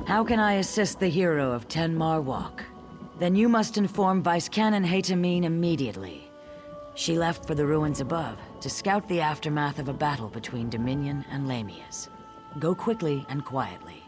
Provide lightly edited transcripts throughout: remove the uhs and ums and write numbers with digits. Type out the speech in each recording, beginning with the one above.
How can I assist the hero of Tenmar Walk? Then you must inform Vice Canon Haytamine immediately. She left for the ruins above to scout the aftermath of a battle between Dominion and Lamias. Go quickly and quietly.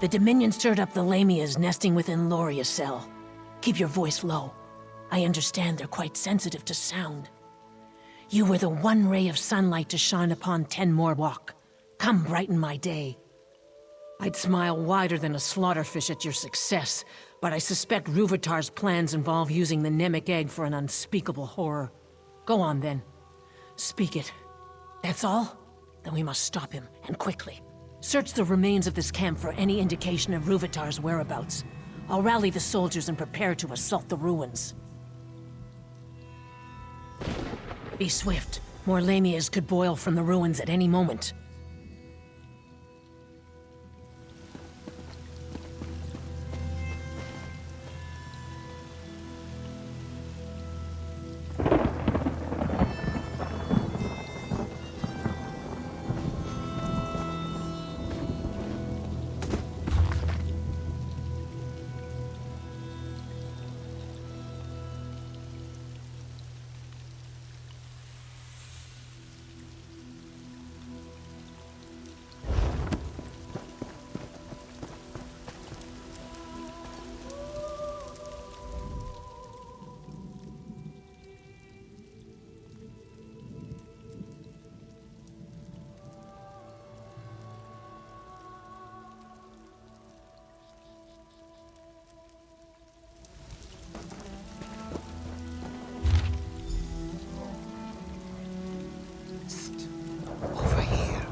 The Dominion stirred up the Lamias nesting within Loria's cell. Keep your voice low. I understand they're quite sensitive to sound. You were the one ray of sunlight to shine upon Tenmar Walk. Come brighten my day. I'd smile wider than a slaughterfish at your success, but I suspect Ruvatar's plans involve using the Nemic egg for an unspeakable horror. Go on then. Speak it. That's all? Then we must stop him, and quickly. Search the remains of this camp for any indication of Ruvatar's whereabouts. I'll rally the soldiers and prepare to assault the ruins. Be swift. More Lamias could boil from the ruins at any moment. Over here.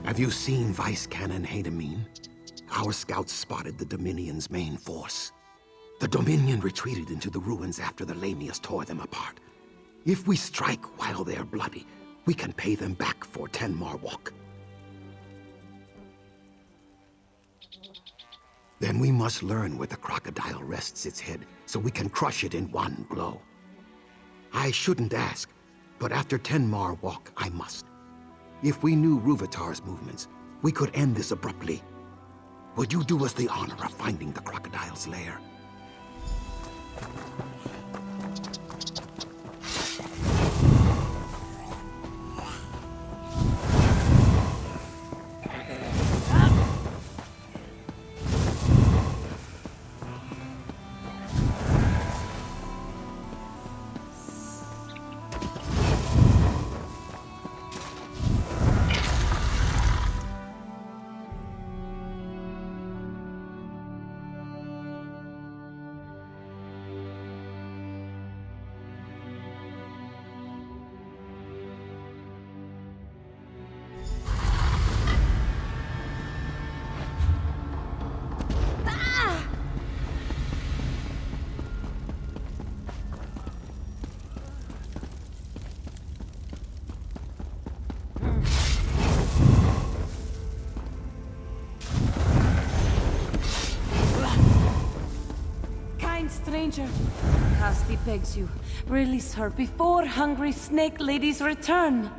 Have you seen Vice Canon Haytamine? Our scouts spotted the Dominion's main force. The Dominion retreated into the ruins after the Lamias tore them apart. If we strike while they're bloody, we can pay them back for Tenmar Walk. Then we must learn where the crocodile rests its head, so we can crush it in one blow. I shouldn't ask, but after Tenmar Walk, I must. If we knew Ruvatar's movements, we could end this abruptly. Would you do us the honor of finding the crocodile's lair? stranger. Casti begs you, release her before hungry snake ladies return.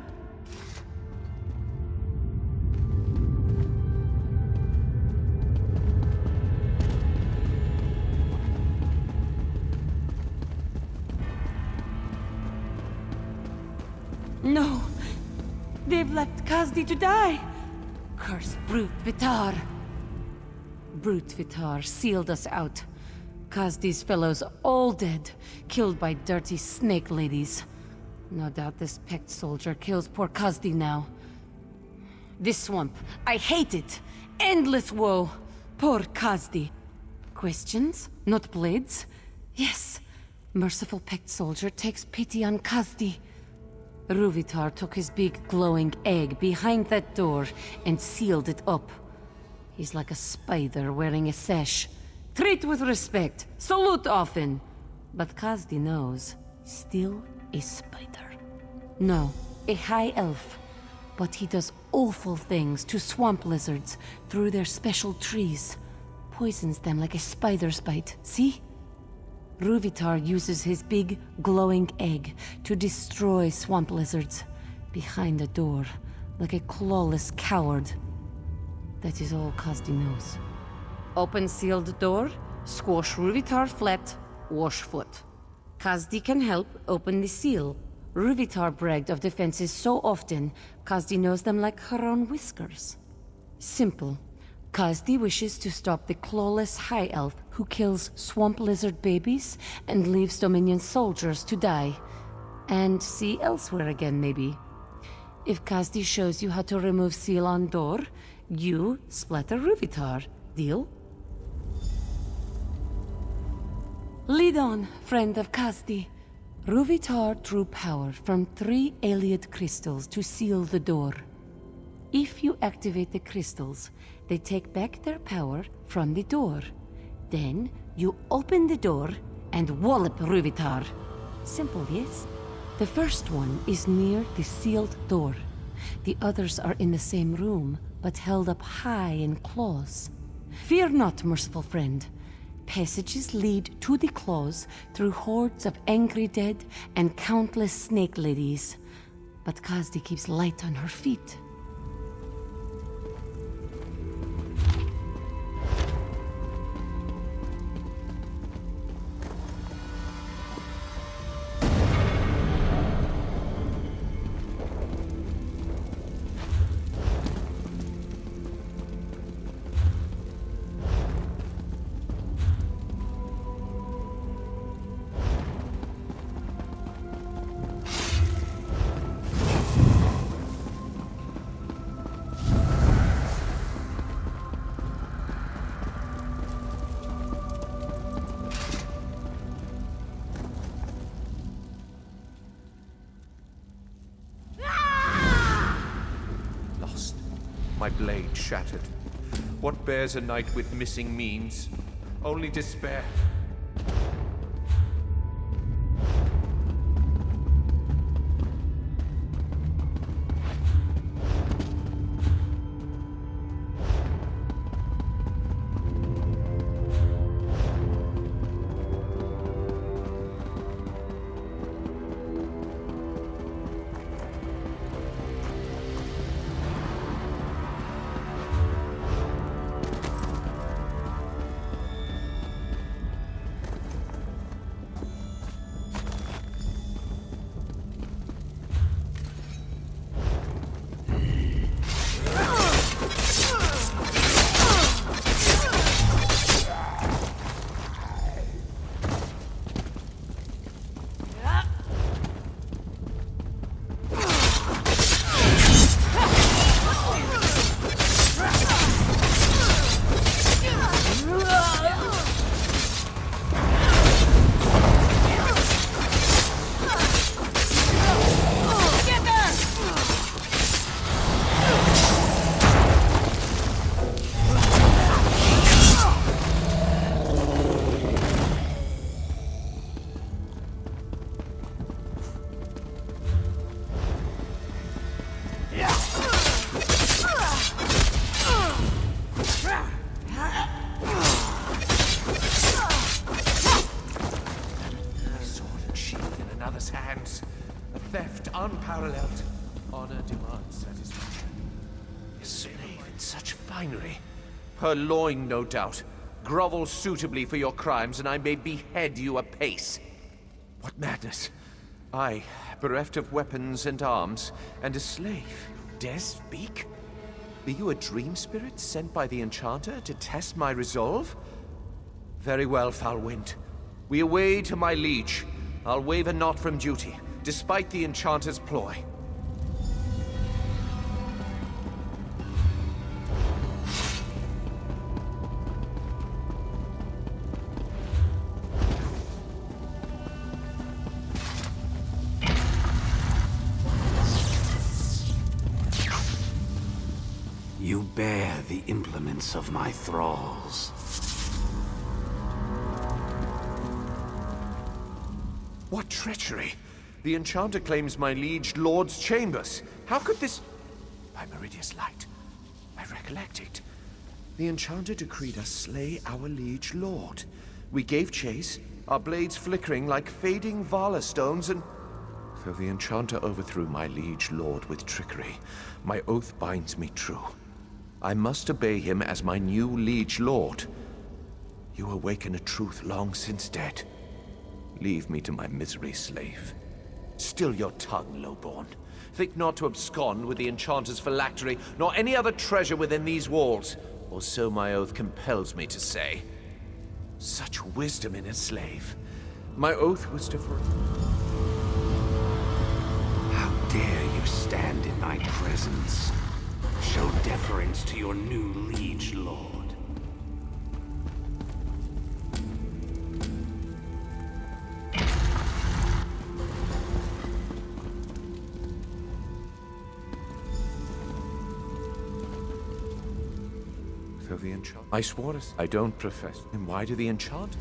No, they've left Kazdi to die. Curse Brute Vitar. Brute Vitar sealed us out. Kazdi's fellows all dead, killed by dirty snake ladies. No doubt this Pecked soldier kills poor Kazdi now. This swamp, I hate it. Endless woe. Poor Kazdi. Questions? Not blades? Yes. Merciful Pecked soldier takes pity on Kazdi. Ruvitar took his big glowing egg behind that door and sealed it up. He's like a spider wearing a sash. Treat with respect, salute often. But Kazdi knows, still a spider. No, a high elf. But he does awful things to swamp lizards through their special trees. Poisons them like a spider's bite, see? Ruvitar uses his big, glowing egg to destroy swamp lizards behind a door, like a clawless coward. That is all Kazdi knows. Open sealed door, squash Ruvitar flat, wash foot. Kazdi can help open the seal. Ruvitar bragged of defenses so often, Kazdi knows them like her own whiskers. Simple. Kazdi wishes to stop the clawless high elf who kills swamp lizard babies and leaves Dominion soldiers to die. And see elsewhere again, maybe. If Kazdi shows you how to remove seal on door, you splatter Ruvitar. Deal? Lead on, friend of Kazdi. Ruvitar drew power from 3 Ayleid crystals to seal the door. If you activate the crystals, they take back their power from the door. Then, you open the door and wallop Ruvitar. Simple, yes? The first one is near the sealed door. The others are in the same room, but held up high in claws. Fear not, merciful friend. Passages lead to the claws through hordes of angry dead and countless snake ladies. But Kazdi keeps light on her feet. My blade shattered. What bears a knight with missing means? Only despair. theft unparalleled. Honor demands satisfaction. A slave in such finery. Her loin, no doubt. Grovel suitably for your crimes, and I may behead you apace. What madness! I, bereft of weapons and arms, and a slave, dare speak? Be you a dream spirit sent by the Enchanter to test my resolve? Very well, foul wind. We away to my liege. I'll waver not from duty, despite the Enchanter's ploy. You bear the implements of my thralls. What treachery! The Enchanter claims my liege lord's chambers. How could this... By Meridia's light, I recollect it. The Enchanter decreed us slay our liege lord. We gave chase, our blades flickering like fading Vala stones, and... Though the Enchanter overthrew my liege lord with trickery, my oath binds me true. I must obey him as my new liege lord. You awaken a truth long since dead. Leave me to my misery, slave. Still your tongue, lowborn. Think not to abscond with the Enchanter's phylactery, nor any other treasure within these walls, or so my oath compels me to say. Such wisdom in a slave. My oath was to How dare you stand in my presence? Show deference to your new liege lord. So the Enchanter... I swore us. I don't profess. Then why do the Enchanter...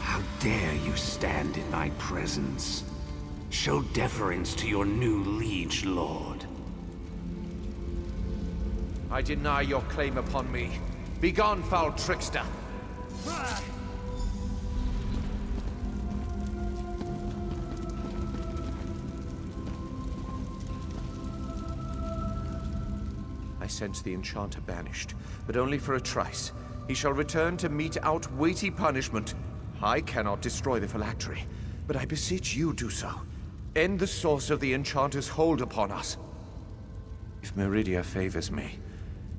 How dare you stand in my presence? Show deference to your new liege lord. I deny your claim upon me. Begone, foul trickster! I sense the Enchanter banished, but only for a trice. He shall return to mete out weighty punishment. I cannot destroy the phylactery, but I beseech you do so. End the source of the Enchanter's hold upon us. If Meridia favors me,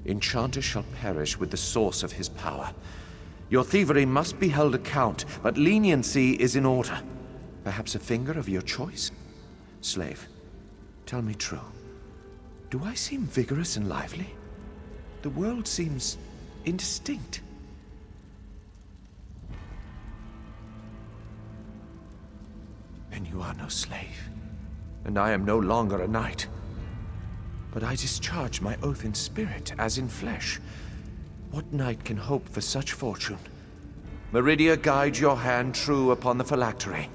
Enchanter shall perish with the source of his power. Your thievery must be held account, but leniency is in order. Perhaps a finger of your choice? Slave, tell me true. Do I seem vigorous and lively? The world seems indistinct. Then you are no slave, and I am no longer a knight. But I discharge my oath in spirit as in flesh. What knight can hope for such fortune? Meridia, guide your hand true upon the phylactery.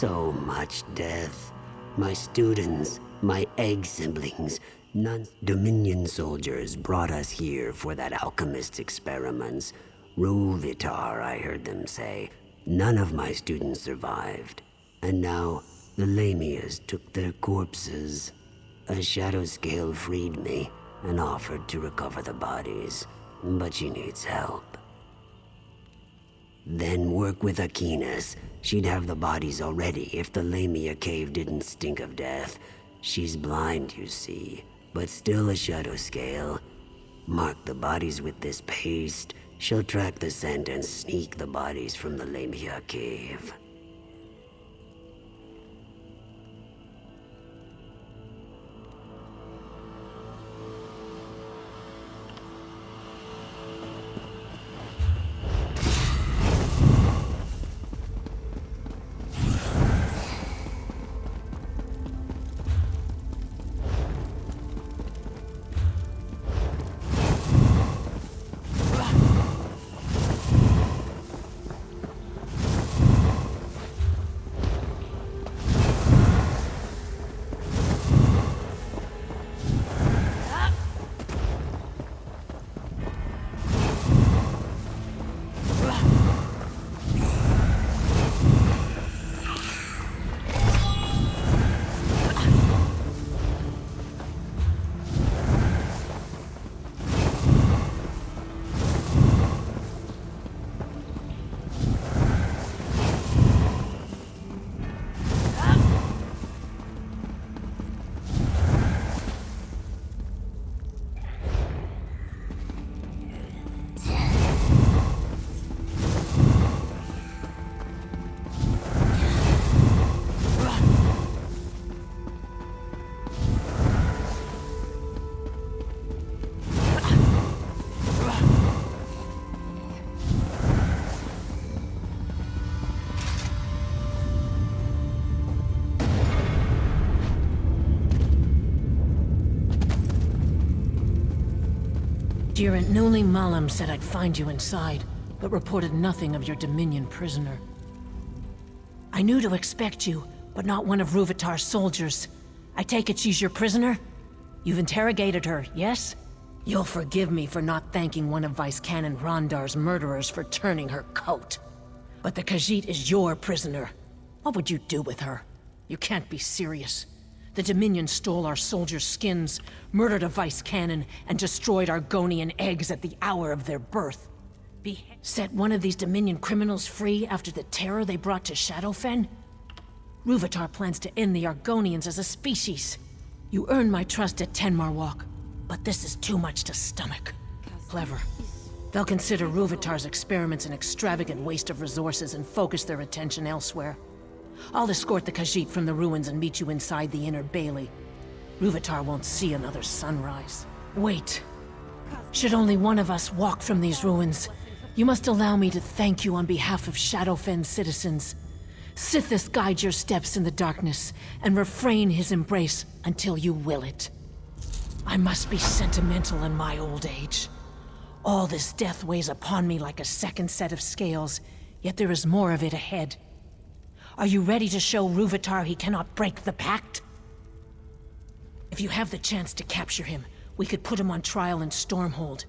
So much death. My students, my egg siblings, none. Dominion soldiers brought us here for that Alchemist's experiments. Ruvitar, I heard them say. None of my students survived. And now, the Lamias took their corpses. A shadow scale freed me and offered to recover the bodies, but she needs help. Then work with Aquinas. She'd have the bodies already if the Lamia cave didn't stink of death. She's blind, you see, but still a shadow scale. Mark the bodies with this paste. She'll track the scent and sneak the bodies from the Lamia cave. Girant Nuli Malam said I'd find you inside, but reported nothing of your Dominion prisoner. I knew to expect you, but not one of Ruvitar's soldiers. I take it she's your prisoner? You've interrogated her, yes? You'll forgive me for not thanking one of Vice Canon Rondar's murderers for turning her coat. But the Khajiit is your prisoner. What would you do with her? You can't be serious. The Dominion stole our soldiers' skins, murdered a Vice Canon, and destroyed Argonian eggs at the hour of their birth. Set one of these Dominion criminals free after the terror they brought to Shadowfen? Ruvitar plans to end the Argonians as a species. You earned my trust at Tenmar Walk, but this is too much to stomach. Clever. They'll consider Ruvitar's experiments an extravagant waste of resources and focus their attention elsewhere. I'll escort the Khajiit from the ruins and meet you inside the inner bailey. Ruvitar won't see another sunrise. Wait. Should only one of us walk from these ruins, you must allow me to thank you on behalf of Shadowfen's citizens. Sithis guide your steps in the darkness, and refrain his embrace until you will it. I must be sentimental in my old age. All this death weighs upon me like a second set of scales, yet there is more of it ahead. Are you ready to show Ruvitar he cannot break the pact? If you have the chance to capture him, we could put him on trial in Stormhold.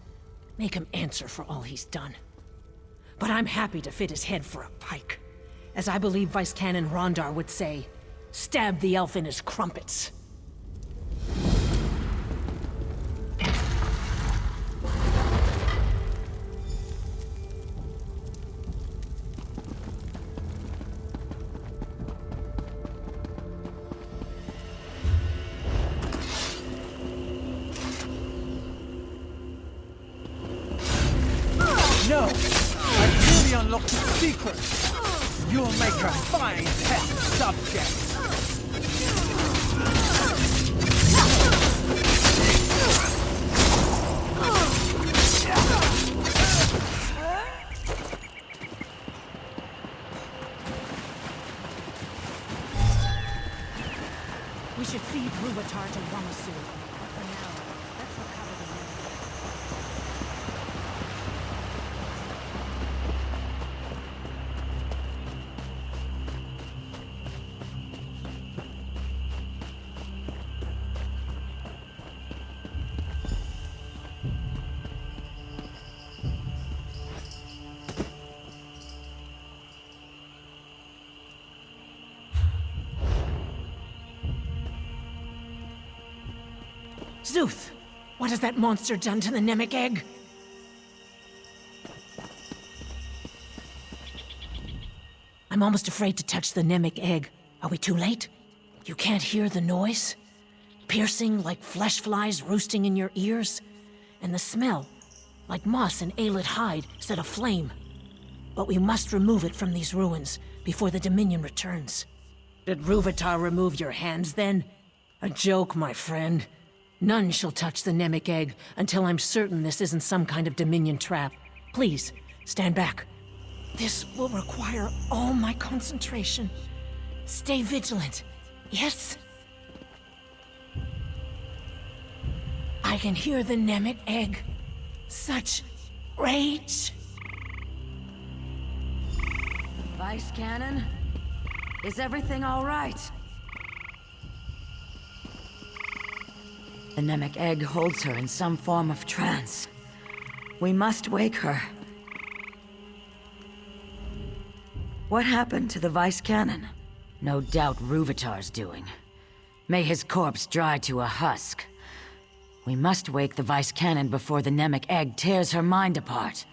Make him answer for all he's done. But I'm happy to fit his head for a pike. As I believe Vice Canon Rondar would say, stab the elf in his crumpets. No! I've really unlocked its secret! You'll make a fine test subject! We should feed Ruvitar to Wamasu. But for now, let's recover the men. Zuth! What has that monster done to the Namek egg? I'm almost afraid to touch the Namek egg. Are we too late? You can't hear the noise? Piercing like flesh flies roosting in your ears? And the smell, like moss and aelid hide set aflame. But we must remove it from these ruins before the Dominion returns. Did Rúvitar remove your hands then? A joke, my friend. None shall touch the Namek egg until I'm certain this isn't some kind of Dominion trap. Please, stand back. This will require all my concentration. Stay vigilant, yes? I can hear the Namek egg. Such rage. Vice Cannon? Is everything all right? The Namek egg holds her in some form of trance. We must wake her. What happened to the Vice Cannon? No doubt Rúvitar's doing. May his corpse dry to a husk. We must wake the Vice Cannon before the Namek egg tears her mind apart.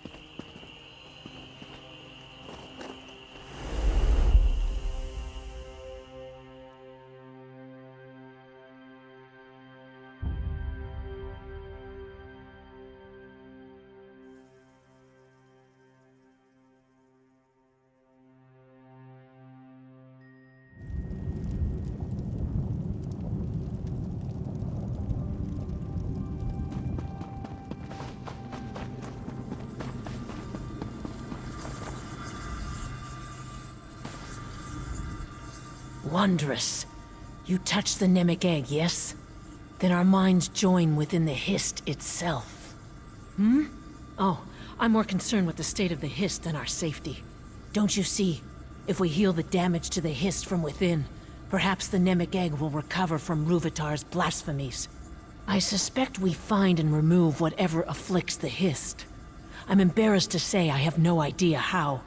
Wondrous. You touched the Namek egg, yes? Then our minds join within the Hist itself. Hmm? Oh, I'm more concerned with the state of the Hist than our safety. Don't you see? If we heal the damage to the Hist from within, perhaps the Namek egg will recover from Rúvitar's blasphemies. I suspect we find and remove whatever afflicts the Hist. I'm embarrassed to say I have no idea how.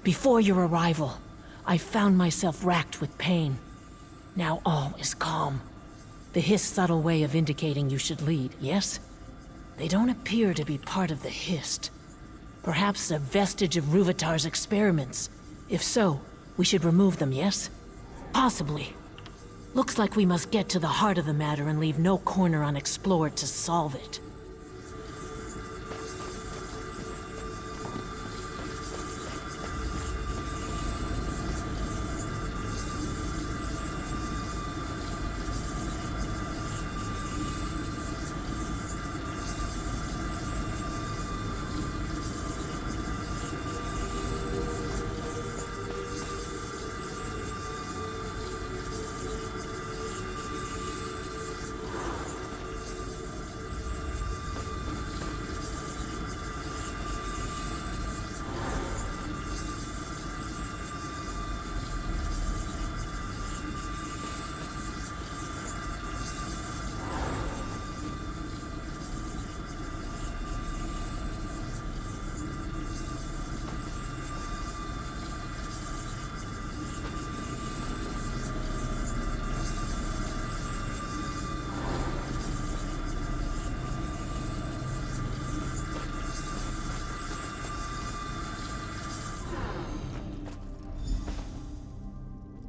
Before your arrival, I found myself racked with pain. Now all is calm. The Hist's subtle way of indicating you should lead, yes? They don't appear to be part of the Hist. Perhaps a vestige of Rúvitar's experiments. If so, we should remove them, yes? Possibly. Looks like we must get to the heart of the matter and leave no corner unexplored to solve it.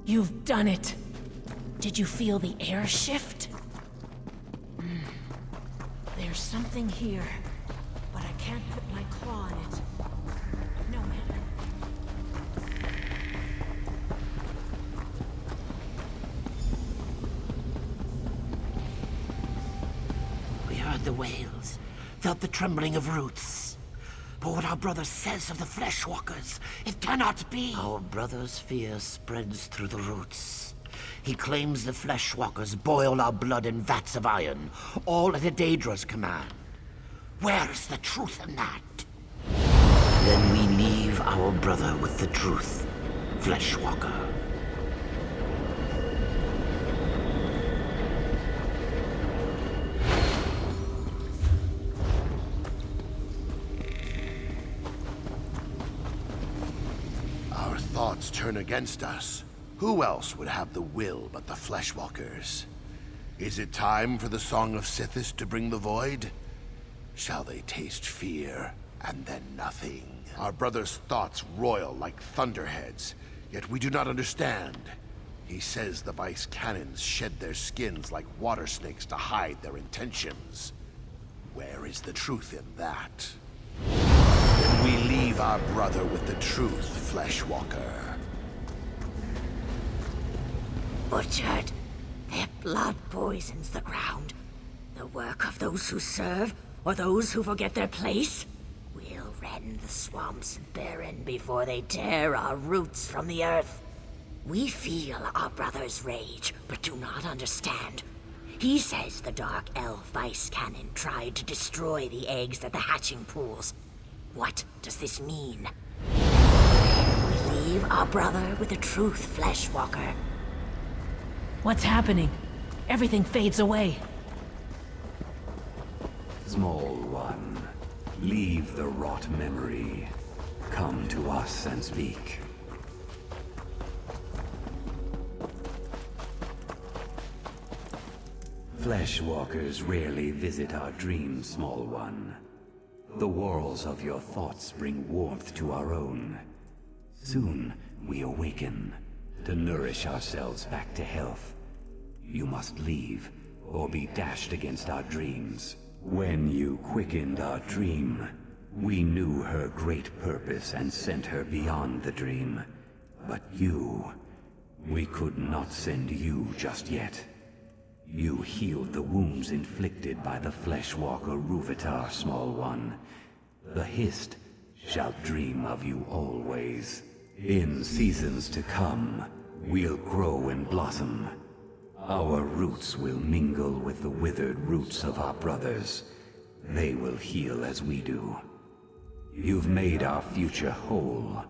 You've done it. Did you feel the air shift? There's something here, but I can't put my claw in it. No matter. We heard the wails, felt the trembling of roots. But what our brother says of the Fleshwalkers, it cannot be. Our brother's fear spreads through the roots. He claims the Fleshwalkers boil our blood in vats of iron, all at Daedra's command. Where is the truth in that? Then we leave our brother with the truth, Fleshwalker. Thoughts turn against us. Who else would have the will but the Fleshwalkers? Is it time for the Song of Sithis to bring the void? Shall they taste fear, and then nothing? Our brother's thoughts roil like thunderheads, yet we do not understand. He says the vice cannons shed their skins like water snakes to hide their intentions. Where is the truth in that? Then we leave our brother with the truth, Fleshwalker. Butchered. Their blood poisons the ground. The work of those who serve, or those who forget their place? We'll rend the swamps barren before they tear our roots from the earth. We feel our brother's rage, but do not understand. He says the Dark Elf Vice Cannon tried to destroy the eggs at the hatching pools. What does this mean? We leave our brother with the truth, Fleshwalker. What's happening? Everything fades away. Small one, leave the rot memory. Come to us and speak. Fleshwalkers rarely visit our dreams, small one. The walls of your thoughts bring warmth to our own. Soon we awaken, to nourish ourselves back to health. You must leave, or be dashed against our dreams. When you quickened our dream, we knew her great purpose and sent her beyond the dream. But you, we could not send you just yet. You healed the wounds inflicted by the Fleshwalker Ruvitar, small one. The Hist shall dream of you always. In seasons to come, we'll grow and blossom. Our roots will mingle with the withered roots of our brothers. They will heal as we do. You've made our future whole.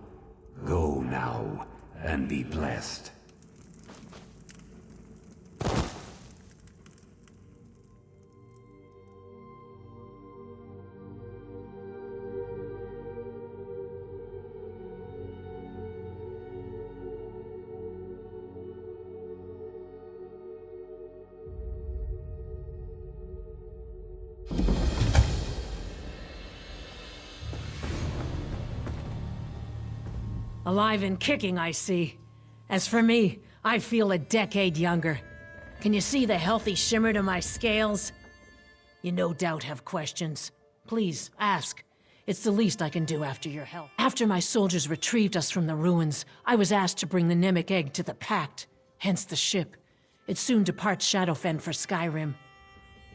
Go now, and be blessed. Alive and kicking, I see. As for me, I feel a decade younger. Can you see the healthy shimmer to my scales? You no doubt have questions. Please, ask. It's the least I can do after your help. After my soldiers retrieved us from the ruins, I was asked to bring the Nemic egg to the Pact, hence the ship. It soon departs Shadowfen for Skyrim.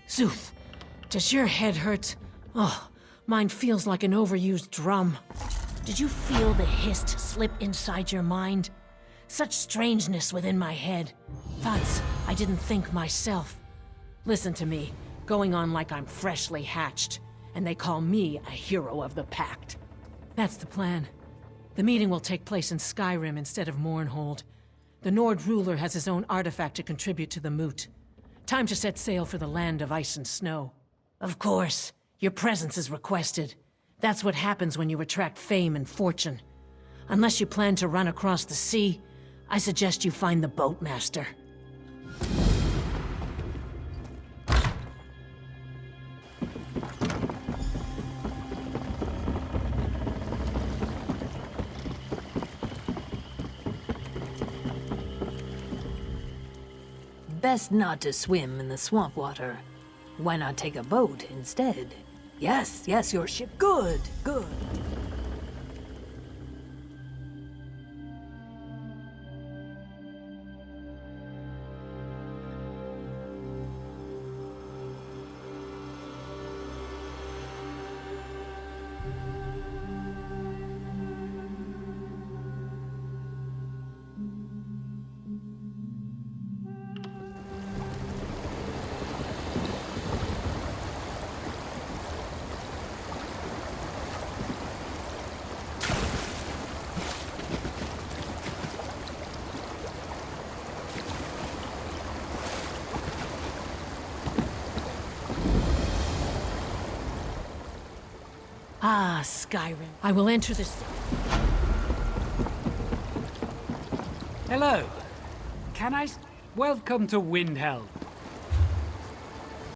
Zuth, does your head hurt? Oh, mine feels like an overused drum. Did you feel the Hist slip inside your mind? Such strangeness within my head. Thoughts I didn't think myself. Listen to me, going on like I'm freshly hatched, and they call me a hero of the Pact. That's the plan. The meeting will take place in Skyrim instead of Mournhold. The Nord ruler has his own artifact to contribute to the moot. Time to set sail for the land of ice and snow. Of course, your presence is requested. That's what happens when you attract fame and fortune. Unless you plan to run across the sea, I suggest you find the boatmaster. Best not to swim in the swamp water. Why not take a boat instead? Yes, yes, your ship. Good, good. Ah, Skyrim. I will enter this... Hello. Can I... Welcome to Windhelm.